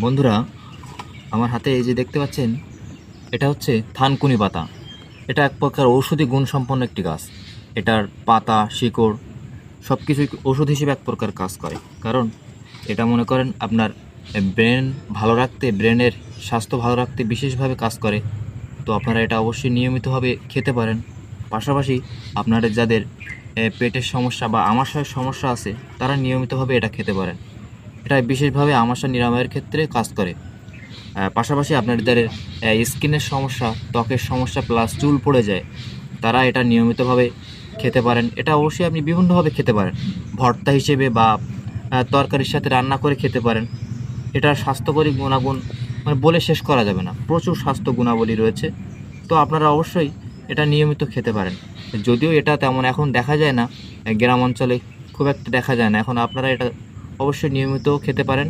বন্ধুরা, আমার হাতে এই যে দেখতে পাচ্ছেন, এটা হচ্ছে থানকুনি পাতা। এটা এক প্রকার ঔষধি গুণসম্পন্ন একটি গাছ। এটার পাতা, শিকড় সব কিছুই ওষুধ হিসেবে এক প্রকার কাজ করে। কারণ এটা মনে করেন আপনার ব্রেন ভালো রাখতে, ব্রেনের স্বাস্থ্য ভালো রাখতে বিশেষভাবে কাজ করে। তো আপনারা এটা অবশ্যই নিয়মিতভাবে খেতে পারেন। পাশাপাশি আপনাদের যাদের পেটের সমস্যা বা আমাশয়ের সমস্যা আছে, তারা নিয়মিতভাবে এটা খেতে পারেন। এটা বিশেষভাবে আমাশয় নিরাময়ের ক্ষেত্রে কাজ করে। পাশাপাশি আপনাদের যাদের স্কিনের সমস্যা, ত্বকের সমস্যা প্লাস চুল পড়ে যায়, তারা এটা নিয়মিতভাবে খেতে পারেন। এটা অবশ্যই আপনি বিভিন্নভাবে খেতে পারেন। ভর্তা হিসেবে বা তরকারির সাথে রান্না করে খেতে পারেন। এটার স্বাস্থ্যকরী গুণাগুণ মানে বলে শেষ করা যাবে না। প্রচুর স্বাস্থ্য গুণাবলী রয়েছে। তো আপনারা অবশ্যই এটা নিয়মিত খেতে পারেন। যদিও এটা তেমন এখন দেখা যায় না, গ্রাম অঞ্চলে খুব একটা দেখা যায় না। এখন আপনারা এটা অবশ্যই নিয়মিত খেতে পারেন।